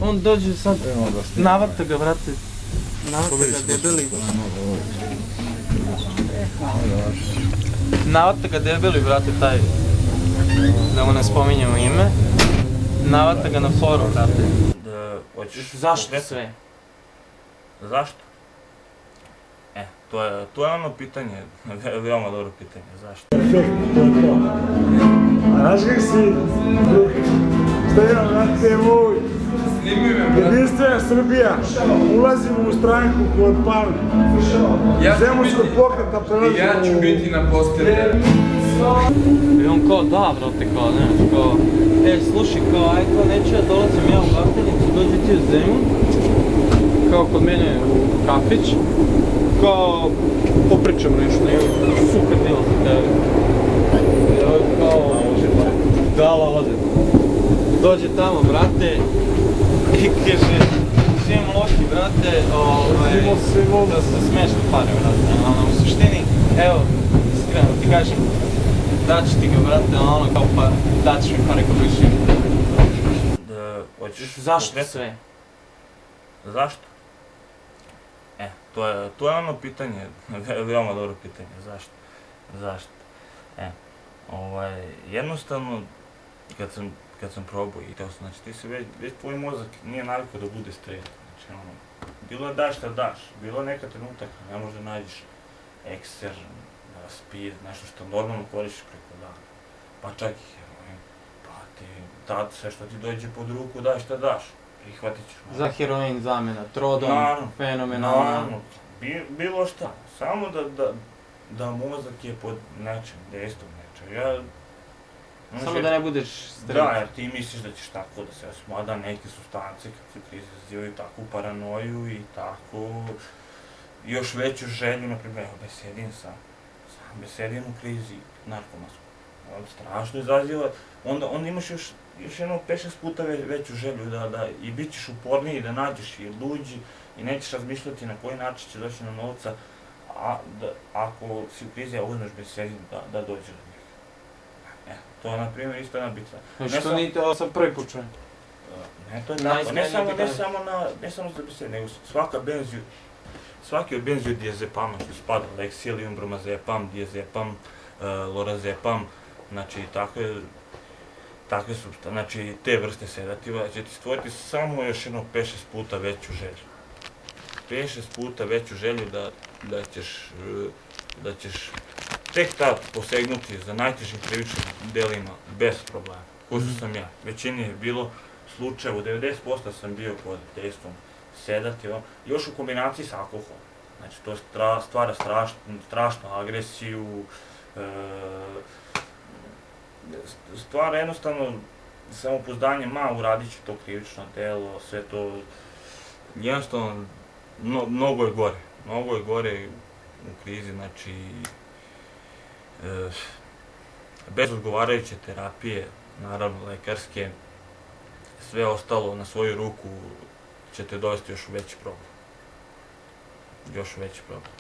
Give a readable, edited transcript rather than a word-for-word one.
On dođe sad, navata ga, brate. Navata ga debeli. Navata ga debeli, brate, taj. Da mu ne spominjemo ime. Navata ga na foru, brate. Zašto sve? Zašto? To je ono pitanje, veoma dobro pitanje, zašto? Perfekt, to je to. A znaš kak si, šta imam, brate moj? Jedinstvena Srbija, ulazimo u stranku kod Palme. Zemunskog pokreta prelazimo u... Ja ću biti na posteru. I on kao, da, brate, kao, nemaš, kao... slušaj, kao, aj, kao, neću ja dolazim ja u Bahtanicu, dođi ti u Zemun. Kao kod mene u kafić. Kao, popričamo nešto, super delo za tebe. Kao, da, lade. Dođe tamo, brate, i kaže, živim Loki, brate, da se smešno pare, brate, u suštini, evo, iskreno ti kažem, daću ti ga, brate, kao pa, daćeš mi pare kako živim. Zašto sve? Zašto? To je ono pitanje, veoma dobro pitanje, zašto? Jednostavno, kad sam probao i to, znači ti se već tvoj mozak nije navikao da bude stresan, znači bilo je daš šta daš, bilo je neka trenutak, ne možda nađeš ekser, speed, nešto što normalno koristiš preko dana, pa čak i heroin, pa ti tad sve što ti dođe pod ruku daš šta daš, prihvatit ćeš. Za heroin zamena, trodon, fenomenalno. Bilo šta, samo da mozak je pod nečem, dejstvom nečem. Samo da ne budeš stresan. Da, jer ti misliš da ćeš tako da se mada neke supstance kad se krize izazivaju takvu paranoju i tako još veću želju, naprimjer, besedin sam besedin u krizi narkomansku. On strašno izaziva, onda imaš još jedno 5-6 puta veću želju da i bit ćeš uporniji, da nađeš i luđi i nećeš razmišljati na koji način će doći na novca, ako si u krizi, a uzmeš besedin da dođe do njega. To je, na primjer, isto jedna bitna. Što nije to sam prvi put čujem? Ne, to je tako. Ne samo za besedin, nego svaki od benzodiazepama što spada, Lexilium, bromazepam, diazepam, lorazepam, znači takve supstance, znači te vrste sedativa će ti stvoriti samo još jedno 5-6 puta veću želju. 5-6 puta veću želju da ćeš tek tad posegnuti za najtežim krivičnim delima bez problema, ko što sam ja. Većini je bilo slučajeva, u 90% sam bio pod dejstvom sedativa, još u kombinaciji sa alkoholom. Znači to stvara strašnu agresiju, stvara jednostavno samopouzdanje, uradit ću to krivično delo, sve to, jednostavno, mnogo je gore u krizi, znači, bez odgovarajuće terapije, naravno lekarske, sve ostalo na svoju ruku će te dovesti još u veći problem.